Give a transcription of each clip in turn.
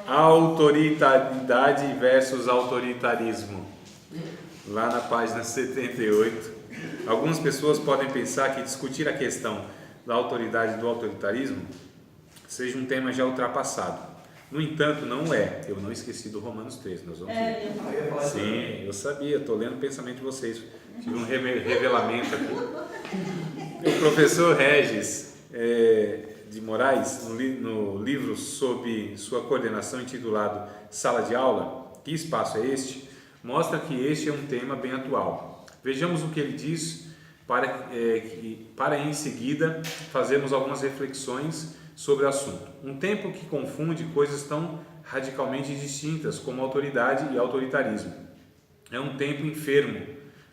Autoridade versus autoritarismo. Lá na página 78. Algumas pessoas podem pensar que discutir a questão da autoridade e do autoritarismo seja um tema já ultrapassado. No entanto, não é. Eu não esqueci do Romanos 3. Nós vamos ver. Sim, eu sabia. Estou lendo o pensamento de vocês. Tive um revelamento aqui. O professor Regis de Moraes, no livro sob sua coordenação intitulado Sala de Aula, Que Espaço é Este?, mostra que este é um tema bem atual. Vejamos o que ele diz para em seguida fazermos algumas reflexões sobre o assunto. Um tempo que confunde coisas tão radicalmente distintas como autoridade e autoritarismo. É um tempo enfermo.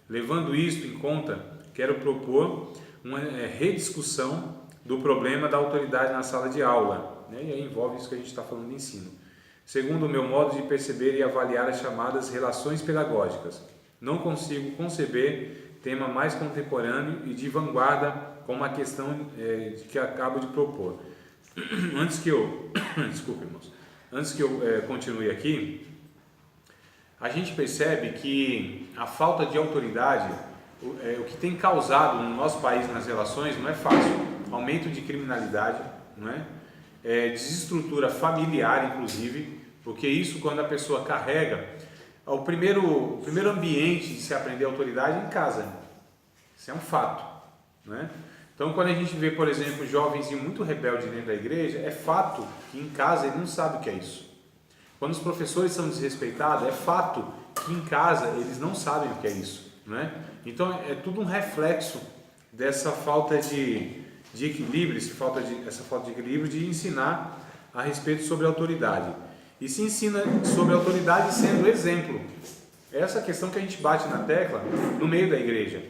Levando isto em conta, quero propor uma rediscussão do problema da autoridade na sala de aula, né? E aí envolve isso que a gente está falando de ensino. Segundo o meu modo de perceber e avaliar as chamadas relações pedagógicas, não consigo conceber tema mais contemporâneo e de vanguarda como a questão que acabo de propor. Antes que eu continue aqui, a gente percebe que a falta de autoridade, o que tem causado no nosso país nas relações, não é fácil. Aumento de criminalidade, não é? Desestrutura familiar, inclusive, porque isso, quando a pessoa carrega, o primeiro ambiente de se aprender autoridade é em casa. Isso é um fato, não é? Então, quando a gente vê, por exemplo, jovens muito rebeldes dentro da igreja, é fato que em casa ele não sabe o que é isso. Quando os professores são desrespeitados, é fato que em casa eles não sabem o que é isso, não é? Então, é tudo um reflexo dessa falta de equilíbrio, essa falta de equilíbrio de ensinar a respeito sobre a autoridade. E se ensina sobre a autoridade sendo exemplo. É essa questão que a gente bate na tecla no meio da igreja.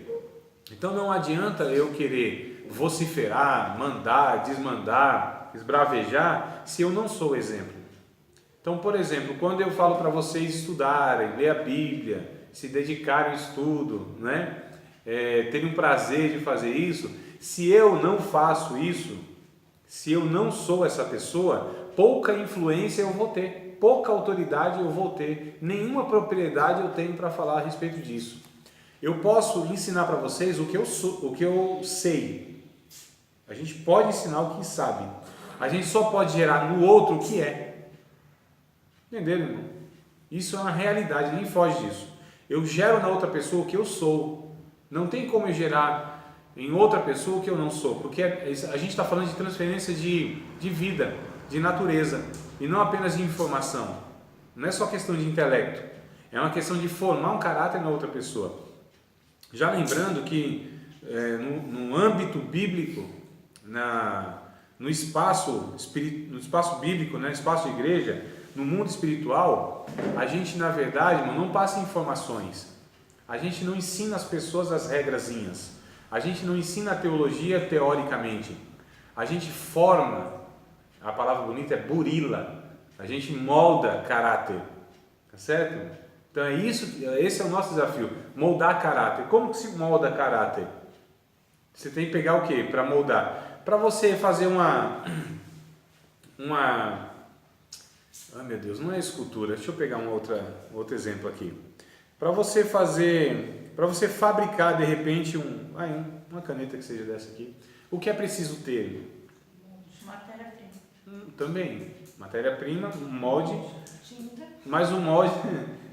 Então não adianta eu querer vociferar, mandar, desmandar, esbravejar, se eu não sou exemplo. Então, por exemplo, quando eu falo para vocês estudarem, ler a Bíblia, se dedicarem ao estudo, né? Terem um prazer de fazer isso, se eu não faço isso, se eu não sou essa pessoa, pouca influência eu vou ter, pouca autoridade eu vou ter, nenhuma propriedade eu tenho para falar a respeito disso. Eu posso ensinar para vocês o que eu sei. A gente pode ensinar o que sabe. A gente só pode gerar no outro o que é. Entenderam, irmão? Isso é uma realidade, nem foge disso. Eu gero na outra pessoa o que eu sou. Não tem como eu gerar em outra pessoa o que eu não sou, porque a gente está falando de transferência de vida, de natureza, e não apenas de informação. Não é só questão de intelecto, é uma questão de formar um caráter na outra pessoa. Já lembrando que no âmbito bíblico, no espaço bíblico, no espaço de igreja, no mundo espiritual, a gente na verdade não passa informações, a gente não ensina as pessoas as regrazinhas. A gente não ensina a teologia teoricamente, a gente forma, a palavra bonita é burila, a gente molda caráter, tá certo? Então esse é o nosso desafio, moldar caráter. Como que se molda caráter? Você tem que pegar o que para moldar? Para você fazer ai meu Deus, não é escultura, deixa eu pegar outro exemplo aqui. Para você fabricar de repente uma caneta que seja dessa aqui, o que é preciso ter? Matéria-prima. Também, matéria-prima, um molde, tinta. Mas um molde,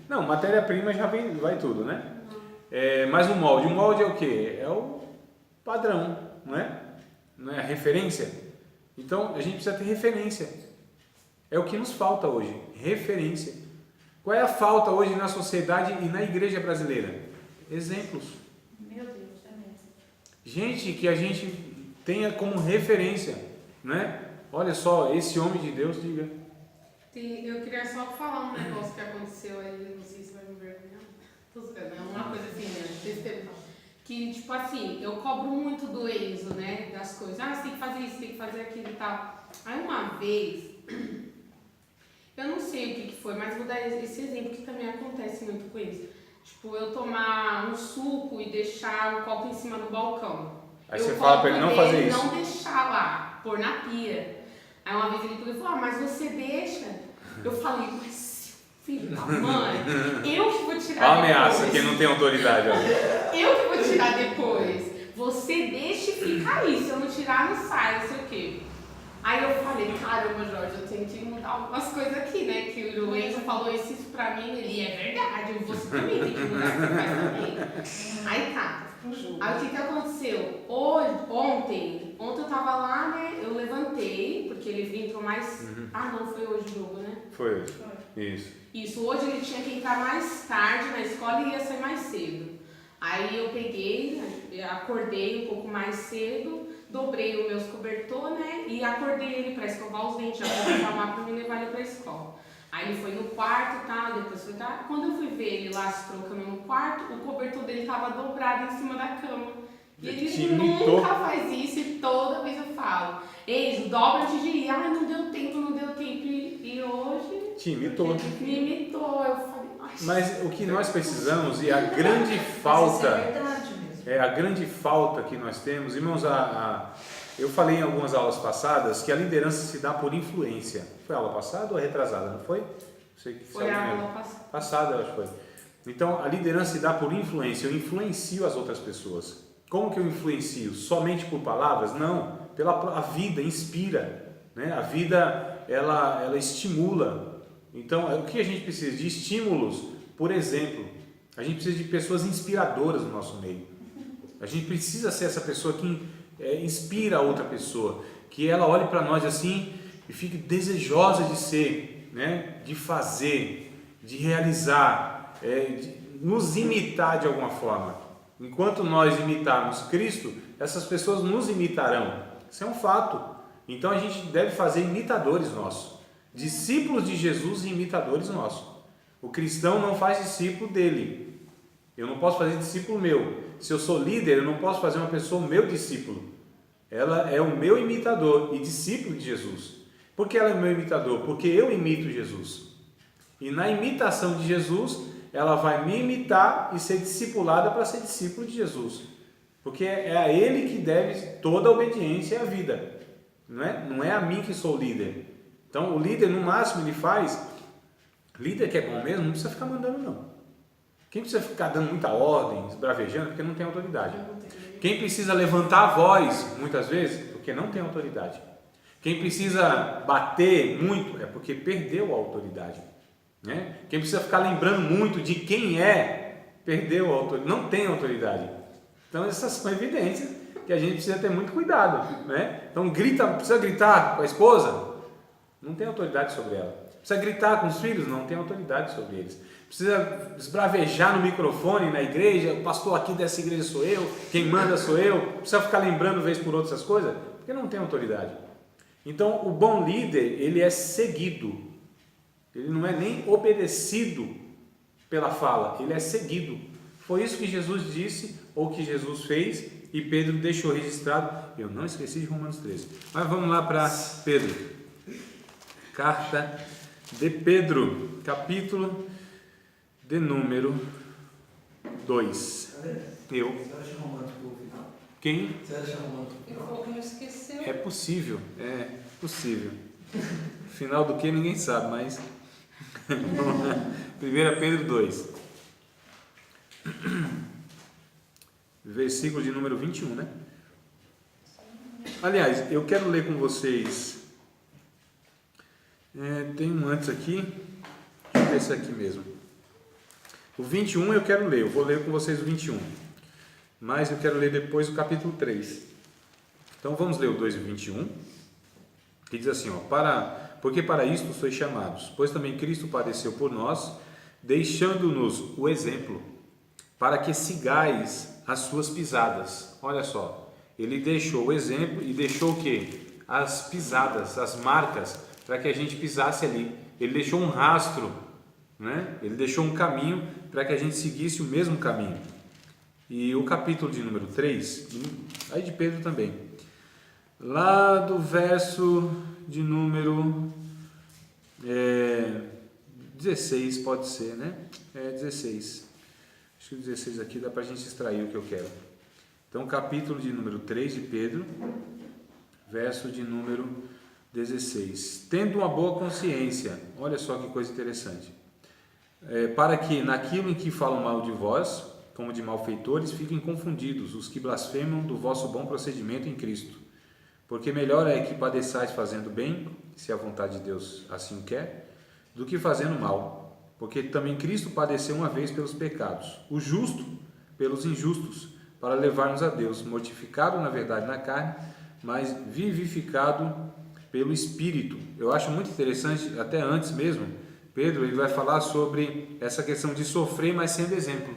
não, matéria-prima já vai tudo, né? Mas o molde é o que? É o padrão, não é? Não é a referência? Então a gente precisa ter referência, é o que nos falta hoje, referência. Qual é a falta hoje na sociedade e na igreja brasileira? Exemplos. Meu Deus, é mesmo. Gente que a gente tenha como referência, né? Olha só, esse homem de Deus, diga. Eu queria só falar um negócio que aconteceu aí, não sei se vai me vergonhar. É uma coisa assim, né? Que, tipo assim, eu cobro muito do Enzo, né? Das coisas. Você tem que fazer isso, tem que fazer aquilo e tal. Aí uma vez, eu não sei o que foi, mas vou dar esse exemplo que também acontece muito com isso. Tipo, eu tomar um suco e deixar o copo em cima do balcão. Aí você fala para ele não fazer isso. Não deixar lá, pôr na pia. Aí uma vez ele falou, mas você deixa. Eu falei, mas filho da mãe, eu que vou tirar Olha a ameaça, depois. quem não tem autoridade. Ó. Eu que vou tirar depois. Você deixa e fica aí. Se eu não tirar, não sai, não sei o quê. Aí eu falei, caramba, Jorge, eu tenho que mudar algumas coisas aqui, né? Que o Enzo falou isso pra mim, ele é verdade, você também tem que mudar o que você faz também. Aí tá. Aí o que aconteceu? Ontem eu tava lá, né? Eu levantei, porque ele entrou mais. Ah, não, foi hoje o jogo, né? Foi hoje. Isso. Hoje ele tinha que entrar mais tarde na escola e ia sair mais cedo. Aí eu peguei, né, acordei um pouco mais cedo, dobrei os meus cobertor, né, e acordei ele para escovar os dentes, já vou chamar para me levar ele para a escola. Aí ele foi no quarto e tal, depois foi tal. Quando eu fui ver ele lá se trocando no quarto, o cobertor dele estava dobrado em cima da cama. E ele nunca faz isso e toda vez eu falo, Enzo, dobra antes de ir. Ah, não deu tempo. E hoje... Te imitou. Me imitou, eu falei... Mas o que nós precisamos e a grande falta, a grande falta que nós temos, irmãos, eu falei em algumas aulas passadas que a liderança se dá por influência. Foi a aula passada ou retrasada, não foi? Sei que foi a aula passada. Passada, eu acho que foi. Então, a liderança se dá por influência. Eu influencio as outras pessoas. Como que eu influencio? Somente por palavras? Não. A vida inspira, né? A vida, ela estimula. Então, o que a gente precisa? De estímulos, por exemplo. A gente precisa de pessoas inspiradoras no nosso meio. A gente precisa ser essa pessoa que inspira a outra pessoa, que ela olhe para nós assim e fique desejosa de ser, né? De fazer, de realizar, de nos imitar de alguma forma. Enquanto nós imitarmos Cristo, essas pessoas nos imitarão. Isso é um fato. Então, a gente deve fazer imitadores nossos. Discípulos de Jesus e imitadores nossos. O cristão não faz discípulo dele. Eu não posso fazer discípulo meu. Se eu sou líder, eu não posso fazer uma pessoa meu discípulo. Ela é o meu imitador e discípulo de Jesus. Por que ela é meu imitador? Porque eu imito Jesus. E na imitação de Jesus, ela vai me imitar e ser discipulada para ser discípulo de Jesus. Porque é a Ele que deve toda a obediência e a vida. Não é a mim que sou o líder. Então, o líder, no máximo, ele faz... Líder que é bom mesmo, não precisa ficar mandando, não. Quem precisa ficar dando muita ordem, esbravejando, porque não tem autoridade. Quem precisa levantar a voz, muitas vezes, porque não tem autoridade. Quem precisa bater muito, é porque perdeu a autoridade. Né? Quem precisa ficar lembrando muito de quem perdeu a autoridade, não tem autoridade. Então, essas são evidências que a gente precisa ter muito cuidado. Né? Então, precisa gritar com a esposa? Não tem autoridade sobre ela. Precisa gritar com os filhos? Não tem autoridade sobre eles. Precisa esbravejar no microfone na igreja? O pastor aqui dessa igreja sou eu, quem manda sou eu. Precisa ficar lembrando vez por outra essas coisas? Porque não tem autoridade. Então, o bom líder, ele é seguido. Ele não é nem obedecido pela fala, ele é seguido. Foi isso que Jesus disse, ou que Jesus fez, e Pedro deixou registrado. Eu não esqueci de Romanos 13. Mas vamos lá para Pedro. Carta de Pedro, capítulo de número 2. Eu. Você acha romântico o final? Quem? Você acha romântico o final? O povo esqueceu. É possível. Final do que ninguém sabe, mas... 1 Pedro 2. Versículo de número 21, né? Aliás, eu quero ler com vocês... tem um antes aqui, deixa eu ver esse aqui mesmo. O 21 eu quero ler, eu vou ler com vocês o 21, mas eu quero ler depois o capítulo 3. Então vamos ler o 2 e o 21, que diz assim, porque para isto sois chamados, pois também Cristo padeceu por nós, deixando-nos o exemplo, para que sigais as suas pisadas. Olha só, ele deixou o exemplo e deixou o quê? As pisadas, as marcas, para que a gente pisasse ali. Ele deixou um rastro, né? Ele deixou um caminho para que a gente seguisse o mesmo caminho. E o capítulo de número 3, aí de Pedro também, lá do verso de número 16, pode ser, né? 16. Acho que o 16 aqui dá para a gente extrair o que eu quero. Então, capítulo de número 3 de Pedro, verso de número 16. Tendo uma boa consciência, olha só que coisa interessante, para que naquilo em que falam mal de vós, como de malfeitores, fiquem confundidos os que blasfemam do vosso bom procedimento em Cristo. Porque melhor é que padeçais fazendo bem, se a vontade de Deus assim o quer, do que fazendo mal. Porque também Cristo padeceu uma vez pelos pecados, o justo pelos injustos, para levar-nos a Deus, mortificado na verdade na carne, mas vivificado pelo Espírito. Eu acho muito interessante, até antes mesmo, Pedro ele vai falar sobre essa questão de sofrer, mas sendo exemplo.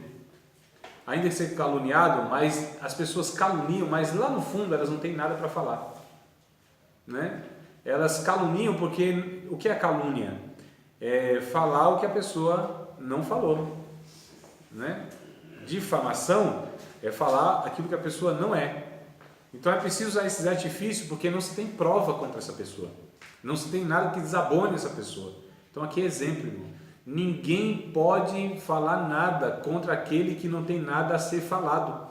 Ainda ser caluniado, mas as pessoas caluniam, mas lá no fundo elas não têm nada para falar, né? Elas caluniam porque o que é calúnia? É falar o que a pessoa não falou, né? Difamação é falar aquilo que a pessoa não é. Então é preciso usar esses artifícios porque não se tem prova contra essa pessoa, não se tem nada que desabone essa pessoa. Então aqui é exemplo, irmão. Ninguém pode falar nada contra aquele que não tem nada a ser falado,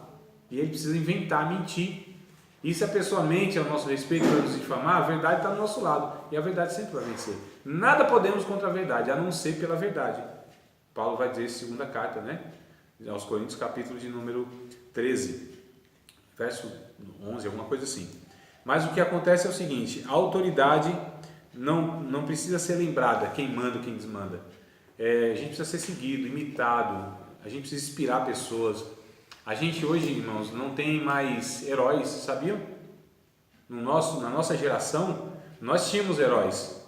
e ele precisa inventar, mentir. E se a pessoa mente ao nosso respeito para nos difamar, a verdade está do nosso lado, e a verdade sempre vai vencer. Nada podemos contra a verdade, a não ser pela verdade. Paulo vai dizer, segunda carta, né? Aos Coríntios, capítulo de número 13, verso 11, alguma coisa assim. Mas o que acontece é o seguinte: a autoridade não precisa ser lembrada, quem manda, quem desmanda. A gente precisa ser seguido, imitado, a gente precisa inspirar pessoas. A gente hoje, irmãos, não tem mais heróis, sabiam? Na nossa geração, nós tínhamos heróis.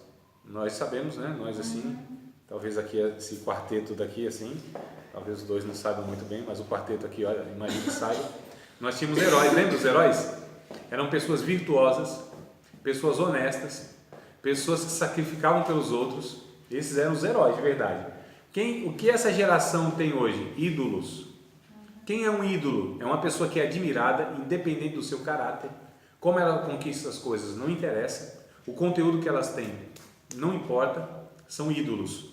Nós sabemos, né? Nós assim, talvez aqui, esse quarteto daqui assim, talvez os dois não saibam muito bem, mas o quarteto aqui, olha, imagina que saiba. Nós tínhamos heróis, lembra dos heróis? Eram pessoas virtuosas, pessoas honestas, pessoas que sacrificavam pelos outros. Esses eram os heróis de verdade. O que essa geração tem hoje? Ídolos. Quem é um ídolo? É uma pessoa que é admirada, independente do seu caráter. Como ela conquista as coisas não interessa. O conteúdo que elas têm não importa. São ídolos.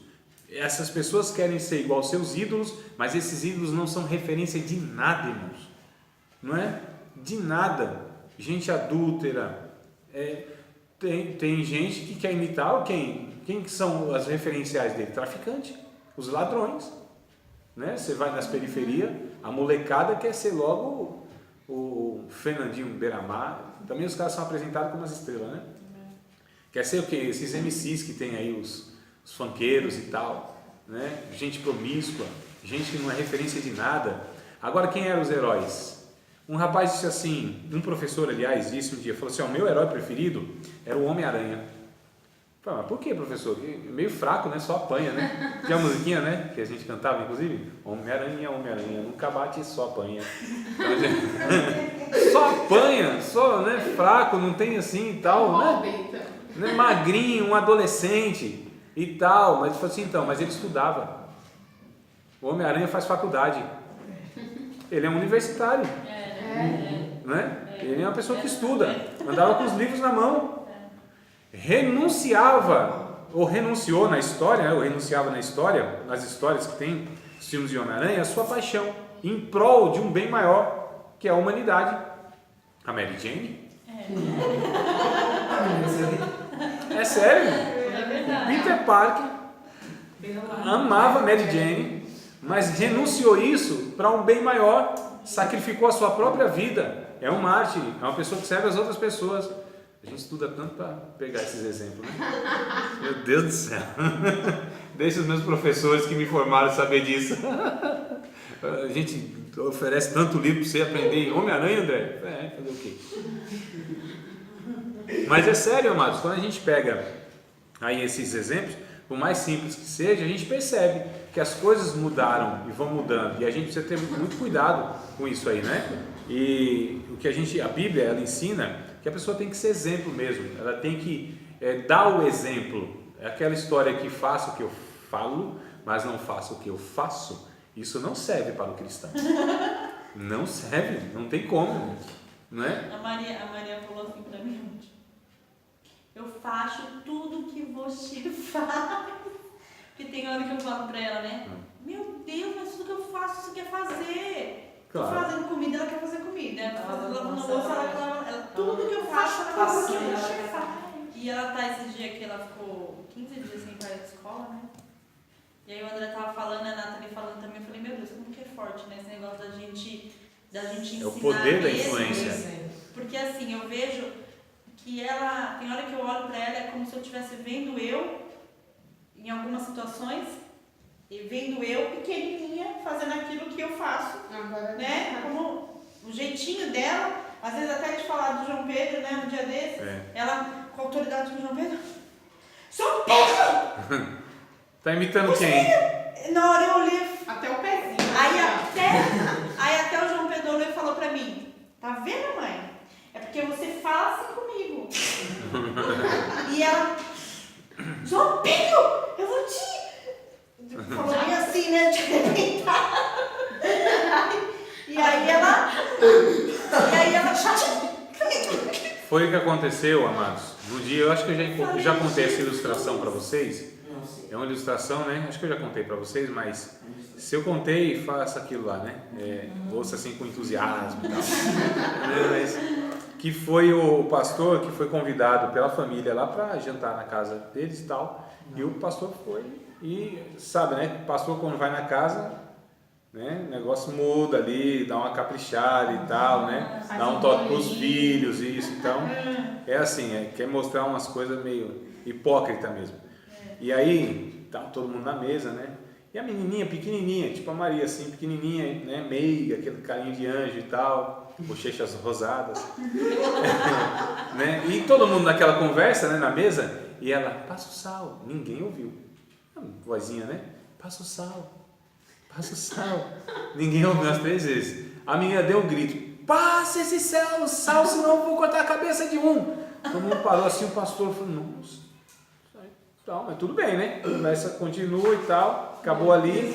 Essas pessoas querem ser igual aos seus ídolos, mas esses ídolos não são referência de nada, irmãos. Não é? De nada. Gente adúltera. Tem gente que quer imitar quem? Quem que são as referenciais dele? Traficante, os ladrões, né? Você vai nas periferias, a molecada quer ser logo o Fernandinho Beiramar. Também os caras são apresentados como as estrelas, né? Quer ser o quê? Esses MCs que tem aí os funkeiros e tal, né? Gente promíscua, gente que não é referência de nada. Agora, quem eram os heróis? Um rapaz disse assim, um professor, aliás, disse um dia, falou assim: o meu herói preferido era o Homem-Aranha. Mas por que, professor? Meio fraco, né? Só apanha, né? Tinha uma musiquinha, né? Que a gente cantava, inclusive. Homem-Aranha, Homem-Aranha, nunca bate, só apanha. Só apanha, só, né? Fraco, não tem assim e tal, né? Magrinho, um adolescente e tal. Mas ele falou assim, então, mas ele estudava. O Homem-Aranha faz faculdade. Ele é um universitário. Né? Ele é uma pessoa que estuda. Andava com os livros na mão. Renunciava, ou renunciou na história, né? Ou renunciava na história, nas histórias que tem os filmes de Homem-Aranha, a sua paixão, em prol de um bem maior, que é a humanidade. A Mary Jane? É sério? É verdade. Peter Parker amava a Mary Jane, mas renunciou isso para um bem maior, sacrificou a sua própria vida. É um mártir, é uma pessoa que serve as outras pessoas. A gente estuda tanto para pegar esses exemplos, né? Meu Deus do céu. Deixa os meus professores que me formaram saber disso. A gente oferece tanto livro para você aprender. Homem-Aranha, André? Fazer o quê? Mas é sério, amados, quando a gente pega aí esses exemplos, por mais simples que seja, a gente percebe que as coisas mudaram e vão mudando. E a gente precisa ter muito cuidado com isso aí, né? E o que a Bíblia, ela ensina que a pessoa tem que ser exemplo mesmo, ela tem que dar o exemplo. É aquela história que faço o que eu falo, mas não faço o que eu faço. Isso não serve para o cristão. Não serve, não tem como, não é? A Maria falou assim pra mim ontem: eu faço tudo que você faz. Porque tem hora que eu falo pra ela, né? Meu Deus, mas tudo que eu faço você quer fazer. Claro. Tô fazendo comida, ela quer fazer comida. Ela tá fazendo lavando louça, tudo que eu faço, ela quer fazer o que você faz. E ela tá esse dia que ela ficou 15 dias sem ir pra escola, né? E aí o André tava falando, a Nathalie falando também, eu falei, meu Deus, como que é forte, né? Esse negócio da gente ensinar É o poder da mesmo. influência. Porque assim, eu vejo que ela, tem hora que eu olho pra ela, é como se eu estivesse vendo eu, em algumas situações, e vendo eu pequenininha fazendo aquilo que eu faço, Agora, né? Como o jeitinho dela, às vezes até de falar do João Pedro, né? Um dia desses, ela, com a autoridade do João Pedro, João Pedro! Tá imitando quem? Na hora eu olhei, até o pezinho. aí até o João Pedro olhou e falou pra mim, tá vendo, mãe? É porque você fala assim comigo. E ela, João Pedro, eu vou te... Falou bem assim, né? De arrebentar. E aí ela... Foi o que aconteceu, amados. No dia, eu acho que eu já contei essa ilustração para vocês. É uma ilustração, né? Acho que eu já contei para vocês, mas se eu contei, faça aquilo lá, né? Ouça assim com entusiasmo e tal. Mas, que foi o pastor que foi convidado pela família lá para jantar na casa deles e tal. E o pastor foi e sabe, né? O pastor quando vai na casa, né? O negócio muda ali, dá uma caprichada e tal, né? Dá um toque pros filhos e isso. Então, é assim, quer mostrar umas coisas meio hipócrita mesmo. E aí, tá todo mundo na mesa, né? E a menininha pequenininha, tipo a Maria assim, pequenininha, né? Meiga, aquele carinho de anjo e tal, bochechas rosadas. Né? E todo mundo naquela conversa, né? Na mesa, e ela, passa o sal. Ninguém ouviu. Vozinha, né? Passa o sal. Passa o sal. Ninguém ouviu as 3 vezes. A menina deu um grito, passa esse sal, senão eu vou cortar a cabeça de um. Todo mundo parou assim, o pastor falou, nossa. Então, mas tudo bem, né? A conversa continua e tal, acabou ali,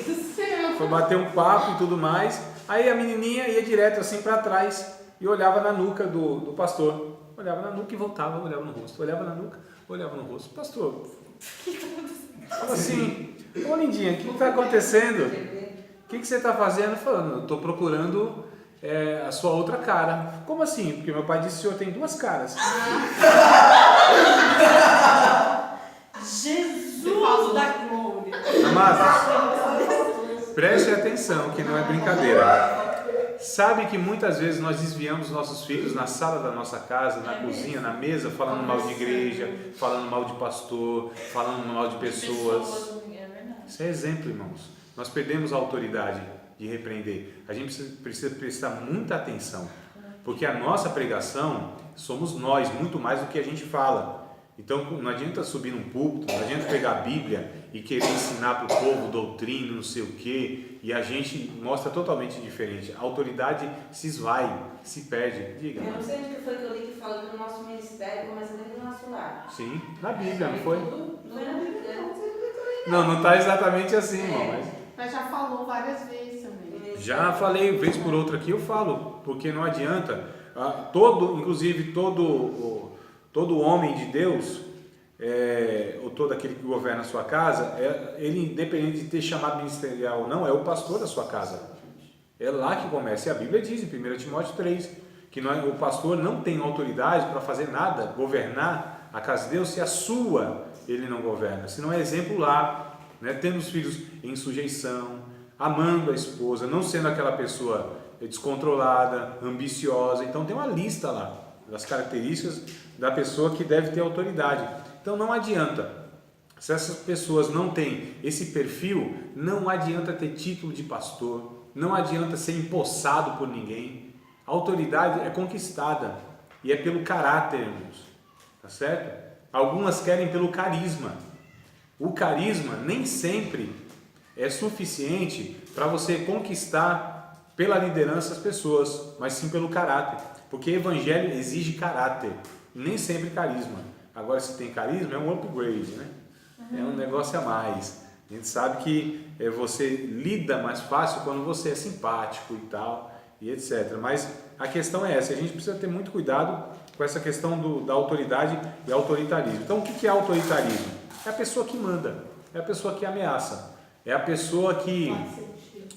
foi bater um papo e tudo mais. Aí a menininha ia direto assim para trás e olhava na nuca do pastor. Olhava na nuca e voltava, olhava no rosto. Olhava na nuca, olhava no rosto. Pastor, falou assim, ô lindinha, o que está acontecendo? O que você está fazendo? Falando, eu estou procurando a sua outra cara. Como assim? Porque meu pai disse que o senhor tem 2 caras. Jesus da glória! Amados, preste atenção que não é brincadeira. Sabe que muitas vezes nós desviamos nossos filhos na sala da nossa casa, na cozinha, na mesa, falando mal de igreja, falando mal de pastor, falando mal de pessoas. Isso é exemplo, irmãos. Nós perdemos a autoridade de repreender. A gente precisa prestar muita atenção, porque a nossa pregação somos nós, muito mais do que a gente fala. Então não adianta subir num púlpito, não adianta pegar a Bíblia e querer ensinar para o povo doutrina, não sei o quê, e a gente mostra totalmente diferente. A autoridade se esvai, se perde. Diga. Eu não sei onde que foi que eu li que fala que o nosso ministério começa dentro do nosso lar. Sim, na Bíblia, não foi? Não é na Bíblia. Não está exatamente assim, irmão. Mas já falou várias vezes também. Já falei, vez por outra aqui eu falo, porque não adianta. Inclusive todo homem de Deus, ou todo aquele que governa a sua casa, ele, independente de ter chamado ministerial ou não, é o pastor da sua casa. É lá que começa. E a Bíblia diz em 1 Timóteo 3, que o pastor não tem autoridade para fazer nada, governar a casa de Deus, se a sua ele não governa. Se não é exemplar, né? Tendo os filhos em sujeição, amando a esposa, não sendo aquela pessoa descontrolada, ambiciosa. Então tem uma lista lá das características da pessoa que deve ter autoridade. Então não adianta, se essas pessoas não têm esse perfil, não adianta ter título de pastor, não adianta ser empossado por ninguém. A autoridade é conquistada e é pelo caráter, irmãos, tá certo? Algumas querem pelo carisma. O carisma nem sempre é suficiente para você conquistar pela liderança as pessoas, mas sim pelo caráter. Porque evangelho exige caráter, nem sempre carisma. Agora, se tem carisma, é um upgrade, né? É um negócio a mais. A gente sabe que você lida mais fácil quando você é simpático e tal, e etc. Mas a questão é essa, a gente precisa ter muito cuidado com essa questão da autoridade e autoritarismo. Então, o que é autoritarismo? É a pessoa que manda, é a pessoa que ameaça, é a pessoa que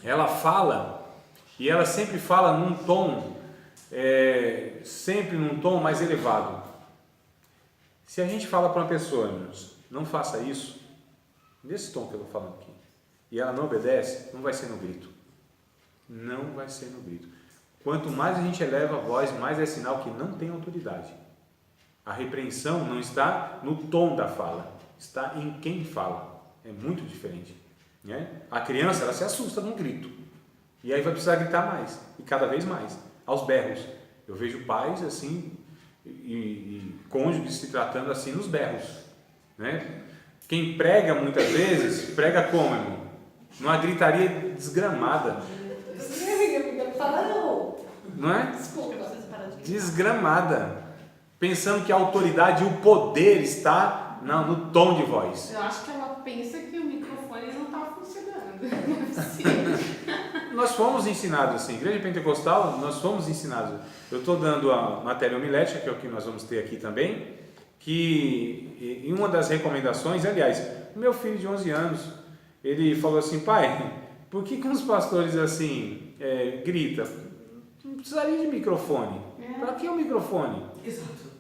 ela fala, e ela sempre fala num tom... sempre num tom mais elevado. Se a gente fala para uma pessoa, irmãos, não faça isso, nesse tom que eu estou falando aqui, e ela não obedece, não vai ser no grito. Não vai ser no grito. Quanto mais a gente eleva a voz, mais é sinal que não tem autoridade. A repreensão não está no tom da fala, está em quem fala. É muito diferente, né? A criança, ela se assusta num grito, e aí vai precisar gritar mais, e cada vez mais, aos berros. Eu vejo pais assim, e cônjuges se tratando assim nos berros, né? Quem prega muitas vezes, prega como, irmão? Numa gritaria desgramada, não é? Desculpa, eu preciso parar de gritar. Desgramada, pensando que a autoridade e o poder está no tom de voz. Eu acho que ela pensa que o microfone não está funcionando. Não é possível. Nós fomos ensinados assim, Igreja Pentecostal, nós fomos ensinados. Eu estou dando a matéria homilética, que é o que nós vamos ter aqui também, que em uma das recomendações, aliás, meu filho de 11 anos, ele falou assim: pai, por que uns pastores assim gritam? Não precisaria de microfone. Para que o microfone? Exato.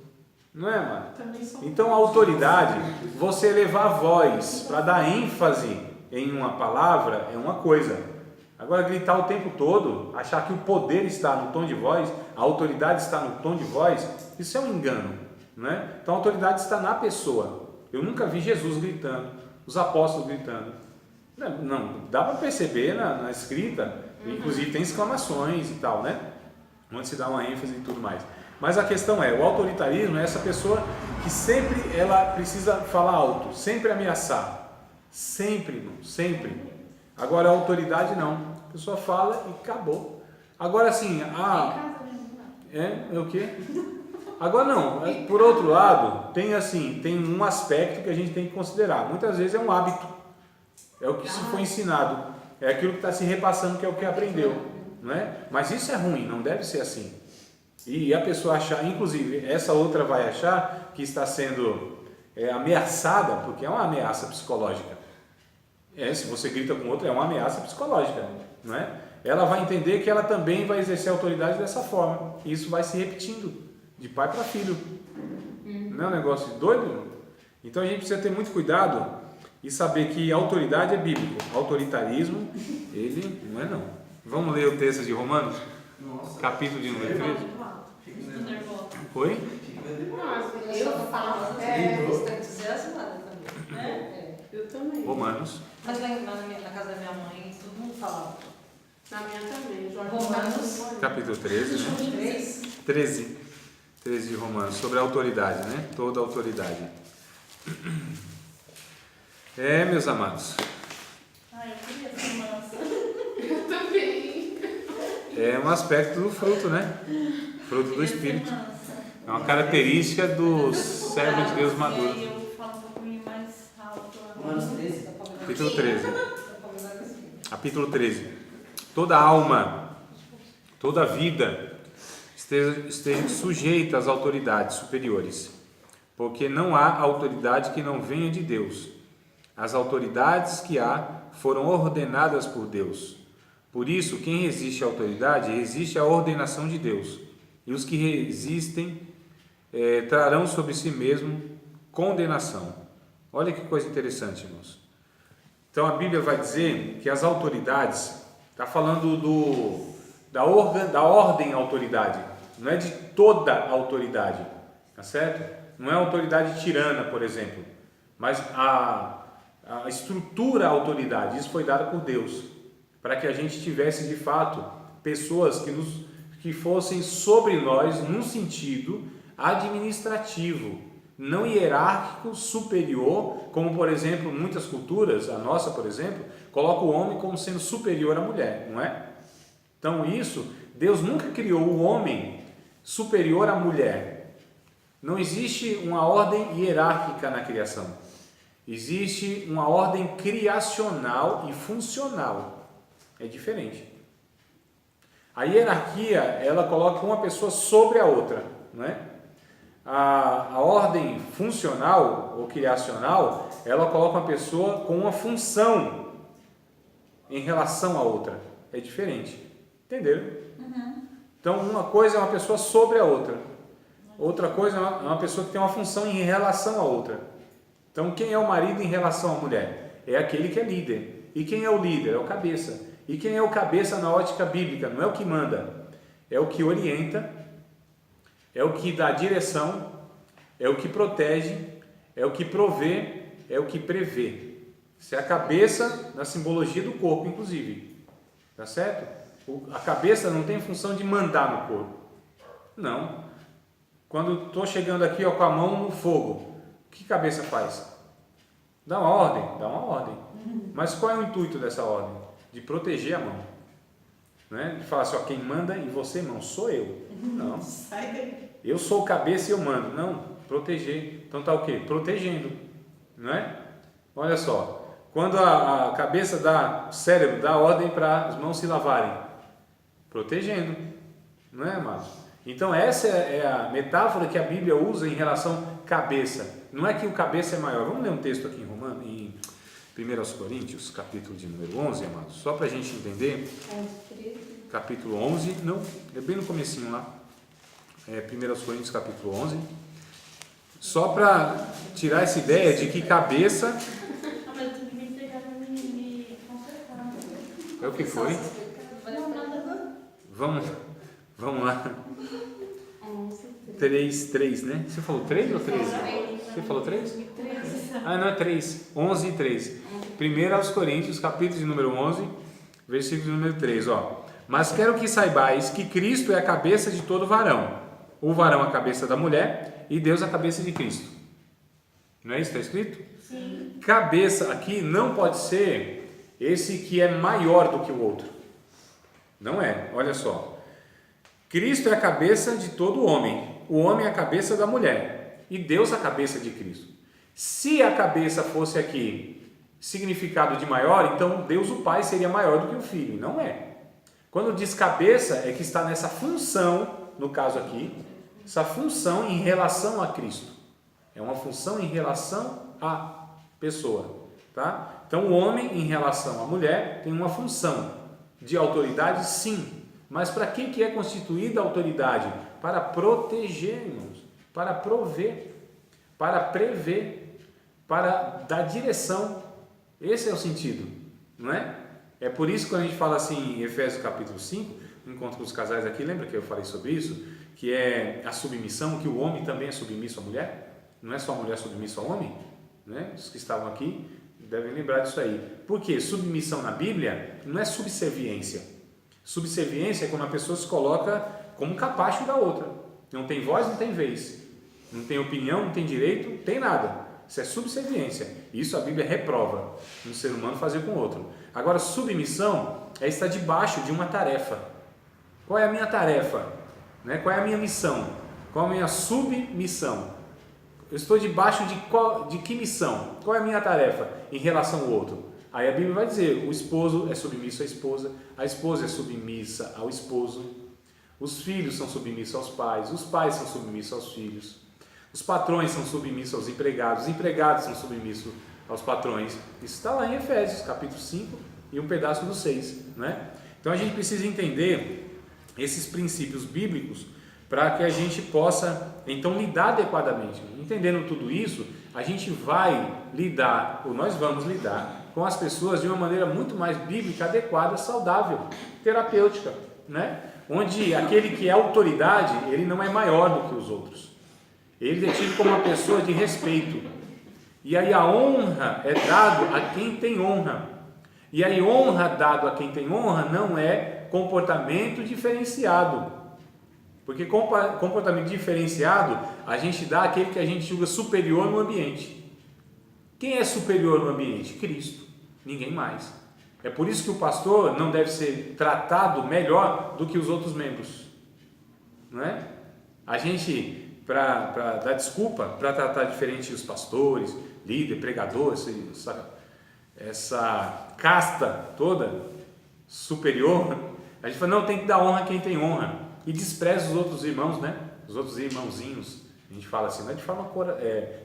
Não é, mano? Também sou. Então a autoridade, você elevar a voz para dar ênfase em uma palavra é uma coisa. Agora gritar o tempo todo, achar que o poder está no tom de voz, a autoridade está no tom de voz, isso é um engano, né? Então a autoridade está na pessoa. Eu nunca vi Jesus gritando, os apóstolos gritando. Não, dá para perceber na escrita, inclusive tem exclamações e tal, né? Onde se dá uma ênfase e tudo mais. Mas a questão é, o autoritarismo é essa pessoa que sempre ela precisa falar alto, sempre ameaçar, sempre, irmão, sempre. Agora a autoridade não, a pessoa fala e acabou. Agora assim, é o quê? Agora não, por outro lado, tem um aspecto que a gente tem que considerar. Muitas vezes é um hábito, é o que se foi ensinado, é aquilo que está se repassando, que é o que aprendeu, não é? Mas isso é ruim, não deve ser assim. E a pessoa achar, inclusive, essa outra vai achar que está sendo ameaçada, porque é uma ameaça psicológica. Se você grita com outro, é uma ameaça psicológica, não é? Ela vai entender que ela também vai exercer autoridade dessa forma. E isso vai se repetindo, de pai para filho. Não é um negócio doido? Então a gente precisa ter muito cuidado e saber que a autoridade é bíblico. Autoritarismo, ele não é não. Vamos ler o texto de Romanos? Nossa. Capítulo de número 13. Tô nervosa. Oi? Eu falo, você está entusiasmada também. Eu também. Romanos. Mas lá na casa da minha mãe, todo mundo falava. Na minha também. Jorge Romanos. Capítulo 13, né? 3. 13 de Romanos, sobre a autoridade, né? Toda a autoridade. Meus amados, Ai, eu queria ser mansa. Eu também. é um aspecto do fruto, né? Fruto do Espírito. É uma característica do servo de Deus E maduro. aí eu falo um pouquinho mais alto. Romanos 13. Capítulo 13. Capítulo 13. Toda alma, toda vida esteja sujeita às autoridades superiores, porque não há autoridade que não venha de Deus. As autoridades que há foram ordenadas por Deus. Por isso, quem resiste à autoridade, resiste à ordenação de Deus. E os que resistem trarão sobre si mesmo condenação. Olha que coisa interessante, irmãos. Então a Bíblia vai dizer que as autoridades, está falando da ordem à autoridade, não é de toda a autoridade, tá certo? Não é autoridade tirana, por exemplo, mas a estrutura à autoridade, isso foi dado por Deus, para que a gente tivesse de fato pessoas que fossem sobre nós num sentido administrativo, não hierárquico, superior, como por exemplo muitas culturas, a nossa por exemplo, coloca o homem como sendo superior à mulher, não é? Então isso, Deus nunca criou o homem superior à mulher. Não existe uma ordem hierárquica na criação. Existe uma ordem criacional e funcional. É diferente. A hierarquia, ela coloca uma pessoa sobre a outra, não é? A ordem funcional ou criacional, ela coloca uma pessoa com uma função em relação à outra. É diferente. Entenderam? Então, uma coisa é uma pessoa sobre a outra. outra coisa é uma pessoa que tem uma função em relação à outra. Então, quem é o marido em relação à mulher? É aquele que é líder. E quem é o líder? É o cabeça. E quem é o cabeça na ótica bíblica? Não é o que manda, é o que orienta, é o que dá direção, é o que protege, é o que provê, é o que prevê. Isso é a cabeça na simbologia do corpo, inclusive. Tá certo? A cabeça não tem função de mandar no corpo. Não. Quando estou chegando aqui com a mão no fogo, o que a cabeça faz? Dá uma ordem? Dá uma ordem. Mas qual é o intuito dessa ordem? De proteger a mão. Né? De falar assim, ó, quem manda em você, mão, sou eu. Não. Sai daí. Eu sou o cabeça e eu mando. Não, proteger. Então tá o quê? Protegendo. Não é? Olha só. Quando a cabeça o cérebro dá ordem para as mãos se lavarem. Protegendo. Não é, amados? Então essa é a metáfora que a Bíblia usa em relação cabeça. Não é que o cabeça é maior. Vamos ler um texto aqui em 1 Coríntios, capítulo de número 11, amados. Só para a gente entender. 11:13. Capítulo 11, não, é bem no comecinho lá. 1 Coríntios, capítulo 11. Só para tirar essa ideia de que cabeça... Ah, mas tu me entregar pra me consertar. É o que foi? Não, nada. Vamos lá. 11:13. 3, né? Você falou 3 ou 13? Você falou 3? Ah, não, é 3. 11 e 3. 1 Coríntios, capítulo de número 11, versículo de número 3, ó. Mas quero que saibais que Cristo é a cabeça de todo varão. O varão a cabeça da mulher e Deus a cabeça de Cristo. Não é isso que está escrito? Sim. Cabeça aqui não pode ser esse que é maior do que o outro. Não é, olha só. Cristo é a cabeça de todo homem. O homem é a cabeça da mulher. E Deus a cabeça de Cristo. Se a cabeça fosse aqui significado de maior, então Deus o Pai seria maior do que o Filho. Não é. Quando diz cabeça, é que está nessa função, no caso aqui, essa função em relação a Cristo. É uma função em relação à pessoa. Tá? Então, o homem em relação à mulher tem uma função de autoridade, sim. Mas para que é constituída a autoridade? Para proteger, irmãos. Para prover. Para prever. Para dar direção. Esse é o sentido. Não é? É por isso que quando a gente fala assim em Efésios capítulo 5, no encontro com os casais aqui, lembra que eu falei sobre isso? Que é a submissão, que o homem também é submisso à mulher? Não é só a mulher submissa ao homem? Né? Os que estavam aqui devem lembrar disso aí. Por quê? Submissão na Bíblia não é subserviência. Subserviência é quando a pessoa se coloca como um capacho da outra. Não tem voz, não tem vez. Não tem opinião, não tem direito, não tem nada. Isso é subserviência. Isso a Bíblia reprova um ser humano fazer com o outro. Agora, submissão é estar debaixo de uma tarefa. Qual é a minha tarefa? Né? Qual é a minha missão? Qual é a minha submissão? Eu estou debaixo de que missão? Qual é a minha tarefa em relação ao outro? Aí a Bíblia vai dizer, o esposo é submisso à esposa, a esposa é submissa ao esposo, os filhos são submissos aos pais, os pais são submissos aos filhos, os patrões são submissos aos empregados, os empregados são submissos aos patrões. Isso está lá em Efésios, capítulo 5 e um pedaço do 6. Né? Então a gente precisa entender esses princípios bíblicos para que a gente possa então lidar adequadamente. Entendendo tudo isso, a gente vai lidar, ou nós vamos lidar com as pessoas de uma maneira muito mais bíblica, adequada, saudável, terapêutica, né? Onde aquele que é autoridade, ele não é maior do que os outros. Ele é tido como uma pessoa de respeito. E aí a honra é dado a quem tem honra. E aí honra dado a quem tem honra não é comportamento diferenciado. Porque comportamento diferenciado, a gente dá aquele que a gente julga superior no ambiente. Quem é superior no ambiente? Cristo, ninguém mais. É por isso que o pastor não deve ser tratado melhor do que os outros membros. Não é? A gente, para dar desculpa, para tratar diferente os pastores, líder, pregador, essa casta toda superior, a gente fala, não, tem que dar honra a quem tem honra. E despreza os outros irmãos, né? Os outros irmãozinhos. A gente fala assim, não é de forma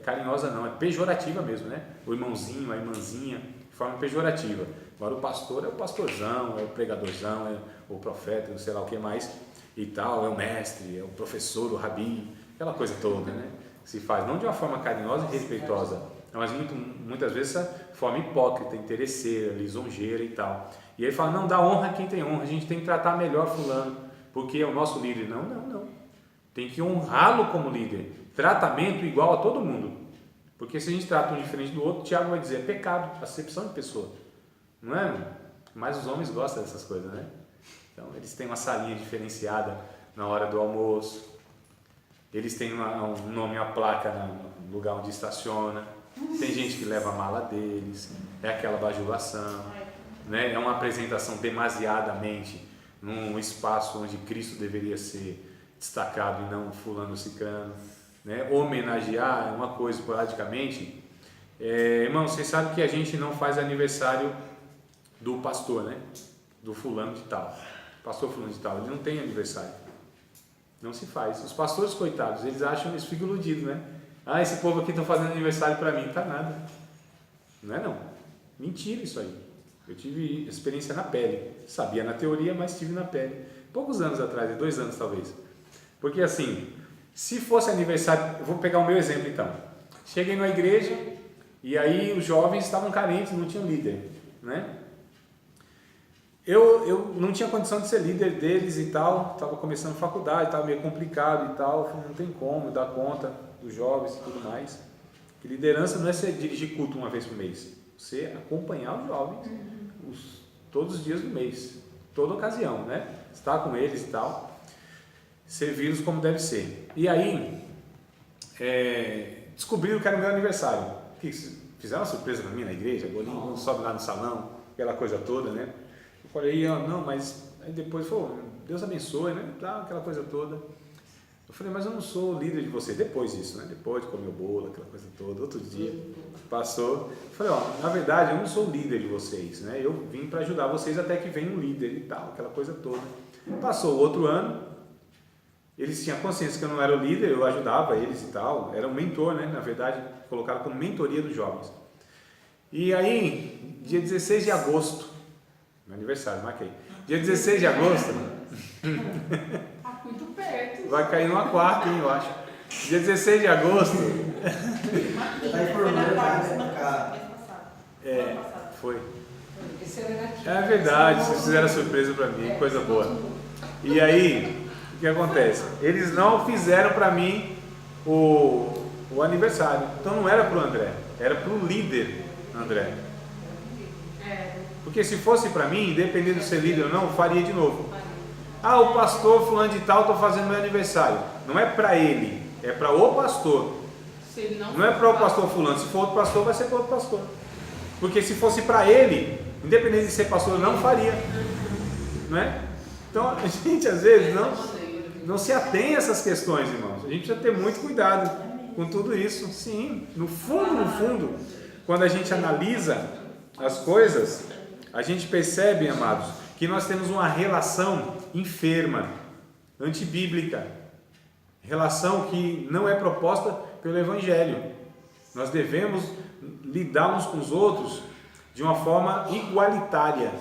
carinhosa não, é pejorativa mesmo, né? O irmãozinho, a irmãzinha, de forma pejorativa. Agora o pastor é o pastorzão, é o pregadorzão, é o profeta, não sei lá o que mais e tal, é o mestre, é o professor, o rabi, aquela coisa toda, né? Que se faz, não de uma forma carinhosa e respeitosa, mas muitas vezes essa forma hipócrita, interesseira, lisonjeira e tal. E aí fala, não, dá honra a quem tem honra, a gente tem que tratar melhor fulano, porque é o nosso líder. Não. Tem que honrá-lo como líder. Tratamento igual a todo mundo. Porque se a gente trata um diferente do outro, Tiago vai dizer, é pecado, acepção de pessoa. Não é? Mas os homens gostam dessas coisas, né? Então, eles têm uma salinha diferenciada na hora do almoço. Eles têm um nome, uma placa no lugar onde estaciona. Tem gente que leva a mala deles. É aquela bajulação. Né? É uma apresentação demasiadamente num espaço onde Cristo deveria ser destacado e não fulano cicrano. Né? Homenagear é uma coisa esporadicamente. Irmão, vocês sabem que a gente não faz aniversário do pastor, né? Do fulano de tal. Pastor fulano de tal, ele não tem aniversário. Não se faz. Os pastores, coitados, eles ficam iludidos, né? Ah, esse povo aqui está fazendo aniversário para mim. Não tá nada. Não é não. Mentira isso aí. Eu tive experiência na pele. Sabia na teoria, mas tive na pele. Poucos anos atrás, 2 anos talvez. Porque assim, se fosse aniversário, eu vou pegar o meu exemplo então. Cheguei na igreja e aí os jovens estavam carentes, não tinham líder, né? Eu não tinha condição de ser líder deles e tal, estava começando faculdade, estava meio complicado e tal, falei, não tem como dar conta dos jovens e tudo mais. Que liderança não é você dirigir culto uma vez por mês, você acompanhar os jovens todos os dias do mês, toda ocasião, né? Estar com eles e tal, servi-los como deve ser. E aí, descobriram que era o meu aniversário. Fizeram uma surpresa para mim na igreja, Golinho sobe lá no salão, aquela coisa toda, né? Eu falei, não, mas aí depois falou, Deus abençoe, né? Aquela coisa toda. Eu falei, mas eu não sou líder de você. Depois disso, né? Depois de comer o bolo, aquela coisa toda, outro dia passou. Eu falei, na verdade, eu não sou líder de vocês, né? Eu vim para ajudar vocês até que venha um líder e tal, aquela coisa toda. Passou o outro ano, eles tinham consciência que eu não era o líder, eu ajudava eles e tal, era um mentor, né? Na verdade, colocado como mentoria dos jovens. E aí, dia 16 de agosto, meu aniversário, marquei. Dia 16 de agosto. Tá muito perto. Vai cair numa quarta, hein, eu acho. Dia 16 de agosto. Tá informando, Foi. Esse era aqui. É verdade, vocês fizeram surpresa pra mim, coisa boa. E aí, o que acontece? Eles não fizeram pra mim o aniversário. Então não era pro André, era pro líder André. Porque se fosse para mim, independente de ser líder ou não, eu faria de novo. Ah, o pastor fulano de tal, estou fazendo meu aniversário. Não é para ele, é para o pastor. Não é para o pastor fulano. Se for outro pastor, vai ser para outro pastor. Porque se fosse para ele, independente de ser pastor, eu não faria. Não é? Então, a gente às vezes não se atém a essas questões, irmãos. A gente precisa ter muito cuidado com tudo isso. Sim, no fundo, quando a gente analisa as coisas, a gente percebe, amados, que nós temos uma relação enferma, antibíblica, relação que não é proposta pelo Evangelho. Nós devemos lidar uns com os outros de uma forma igualitária,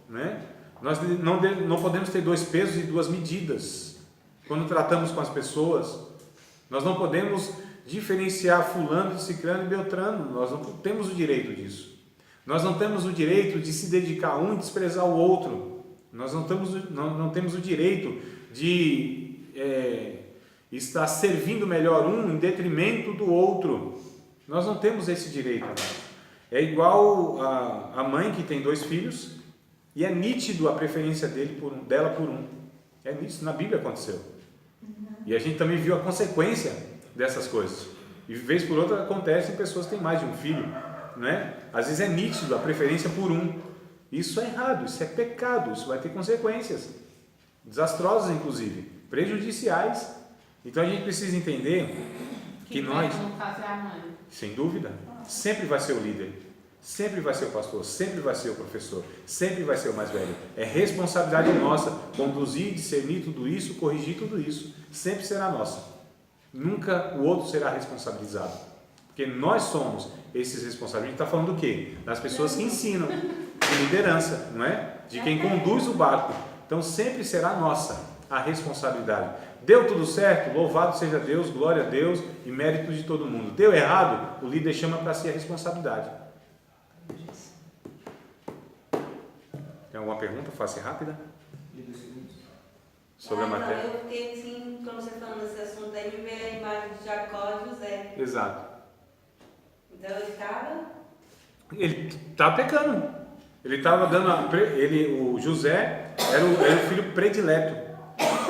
né? Nós não podemos ter 2 pesos e 2 medidas quando tratamos com as pessoas. Nós não podemos diferenciar fulano de cicrano e beltrano. Nós não temos o direito disso. Nós não temos o direito de se dedicar a um e desprezar o outro. Nós não temos o direito de estar servindo melhor um em detrimento do outro. Nós não temos esse direito. É igual a mãe que tem 2 filhos e é nítido a preferência dela por um. É nítido, na Bíblia aconteceu. E a gente também viu a consequência dessas coisas. E de vez por outra acontece em pessoas que têm mais de um filho. Né? Às vezes é nítido a preferência por um. Isso é errado, isso é pecado, isso vai ter consequências desastrosas, inclusive prejudiciais. Então a gente precisa entender que nós, no caso, é a mãe. sem dúvida, sempre vai ser o líder, sempre vai ser o pastor, sempre vai ser o professor, sempre vai ser o mais velho. É responsabilidade nossa conduzir, discernir tudo isso, corrigir tudo isso. Sempre será nossa. Nunca o outro será responsabilizado. Porque nós somos esses responsáveis. A gente está falando do quê? Das pessoas que ensinam, de liderança, não é? De quem conduz o barco. Então sempre será nossa a responsabilidade. Deu tudo certo? Louvado seja Deus, glória a Deus e mérito de todo mundo. Deu errado? O líder chama para si a responsabilidade. Tem alguma pergunta? Faça rápida. Sobre a matéria. Eu fiquei assim, quando você falando desse assunto aí, me veio a imagem de Jacó e José. Exato. Então ele estava... Ele estava pecando. Ele estava dando o José era o filho predileto,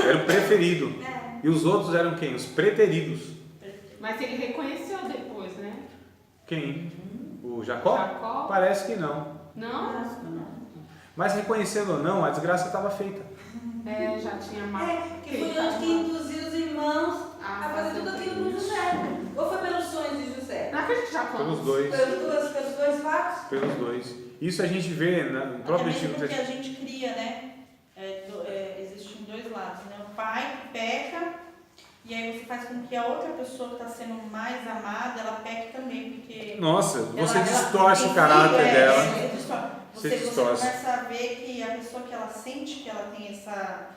era o preferido. E os outros eram quem? Os preteridos. Mas ele reconheceu depois, né? Quem? O Jacó? Jacó? Parece que não. Não? Mas reconhecendo ou não, a desgraça estava feita. É, já tinha mais. que foi Deus que induziu os irmãos a fazer tudo aquilo com José. Ou foi pelos sonhos de José? Não acredito já Pelos dois. Pelos dois fatos? Pelos dois. Isso a gente vê no próprio Até mesmo Antigo porque a Testamento. gente cria, né? Existem dois lados, né? O pai que peca, e aí você faz com que a outra pessoa que está sendo mais amada, ela peque também, porque... Nossa, você ela distorce o caráter dela. Você distorce. começa a ver que a pessoa que ela sente que ela tem essa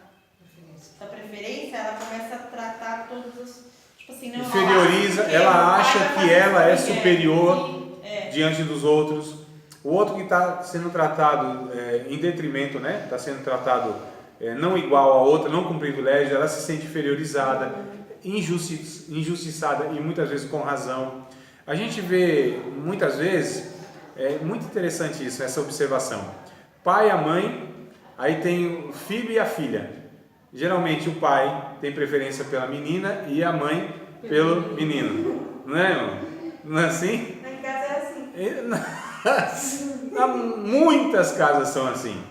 preferência, ela começa a tratar todos os... Tipo assim, não, Inferioriza, ela acha que ela é superior diante dos outros. O outro que está sendo tratado em detrimento, né? Está sendo tratado não igual a outra, não com privilégio, ela se sente inferiorizada, injustiçada e muitas vezes com razão. A gente vê muitas vezes, é muito interessante isso, essa observação. Pai e a mãe, aí tem o filho e a filha. Geralmente o pai tem preferência pela menina e a mãe pelo menino. Não é, irmão? Não é assim? Na casa é assim. Muitas casas são assim,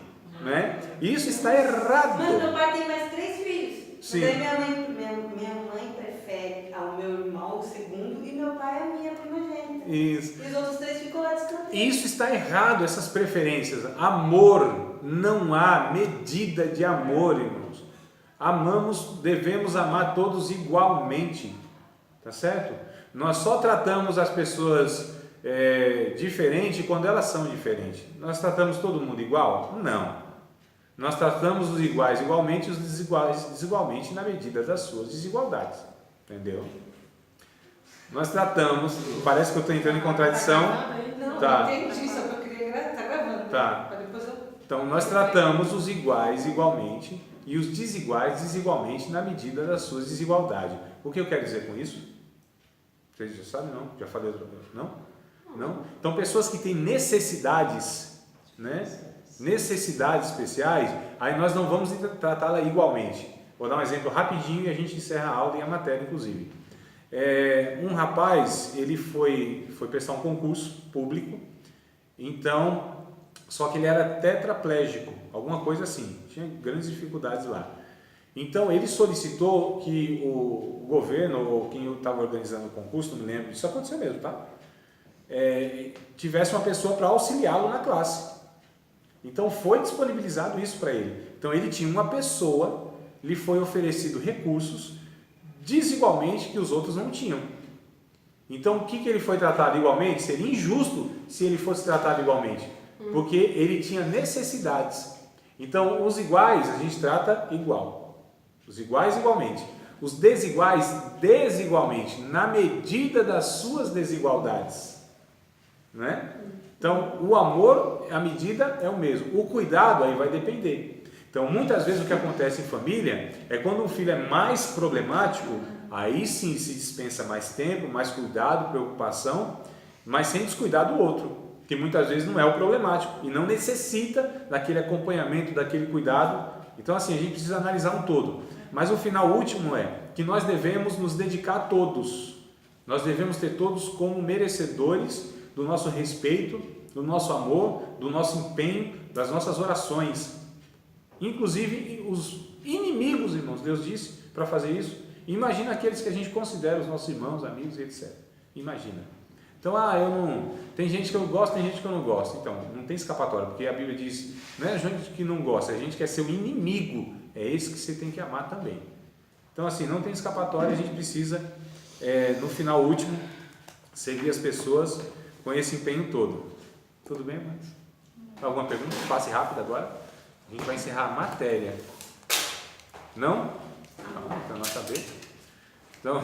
né? Isso está errado. Mas meu pai tem mais 3 filhos. Sim. Daí minha mãe prefere ao meu irmão, o segundo, e meu pai é a minha primogênita. Isso. E os outros 3 ficam lá descantando. Isso está errado, essas preferências. Amor, não há medida de amor, irmãos. Amamos, devemos amar todos igualmente, tá certo? Nós só tratamos as pessoas diferente quando elas são diferentes. Nós tratamos todo mundo igual? Não. Nós tratamos os iguais igualmente e os desiguais desigualmente na medida das suas desigualdades. Entendeu? Nós tratamos, parece que eu estou entrando em contradição. Não, Tá. não entendi, só que eu queria gravar. Tá gravando? Tá. Pra depois eu... Então nós tratamos os iguais igualmente e os desiguais desigualmente na medida das suas desigualdades. O que eu quero dizer com isso? Vocês já sabem, não? Já falei outra coisa? Não? Não? Então, pessoas que têm necessidades, né? Necessidades especiais, aí nós não vamos tratá-la igualmente. Vou dar um exemplo rapidinho e a gente encerra a aula e a matéria, inclusive. Um rapaz, ele foi prestar um concurso público, então, só que ele era tetraplégico, alguma coisa assim, tinha grandes dificuldades lá. Então, ele solicitou que o governo, ou quem estava organizando o concurso, não me lembro, isso aconteceu mesmo, tá? Tivesse uma pessoa para auxiliá-lo na classe. Então foi disponibilizado isso para ele. Então ele tinha uma pessoa, lhe foi oferecido recursos desigualmente que os outros não tinham. Então o que ele foi tratado igualmente? Seria injusto se ele fosse tratado igualmente, porque ele tinha necessidades. Então os iguais a gente trata igual, os iguais igualmente, os desiguais desigualmente, na medida das suas desigualdades. Né? Então, o amor, a medida é o mesmo. O cuidado aí vai depender. Então, muitas vezes o que acontece em família é quando um filho é mais problemático, aí sim se dispensa mais tempo, mais cuidado, preocupação, mas sem descuidar do outro, que muitas vezes não é o problemático e não necessita daquele acompanhamento, daquele cuidado. Então, assim, a gente precisa analisar um todo. Mas o final último é que nós devemos nos dedicar a todos. Nós devemos ter todos como merecedores do nosso respeito, do nosso amor, do nosso empenho, das nossas orações. Inclusive os inimigos, irmãos, Deus disse para fazer isso. Imagina aqueles que a gente considera os nossos irmãos, amigos e etc. Imagina. Então, tem gente que eu gosto, tem gente que eu não gosto. Então, não tem escapatória, porque a Bíblia diz, não é a gente que não gosta, é a gente que é seu inimigo. É esse que você tem que amar também. Então, assim, não tem escapatória, a gente precisa, no final último, servir as pessoas com esse empenho todo. Tudo bem, mas? Alguma pergunta? Passe rápido agora. A gente vai encerrar a matéria. Não? Calma, então não acabei. Então,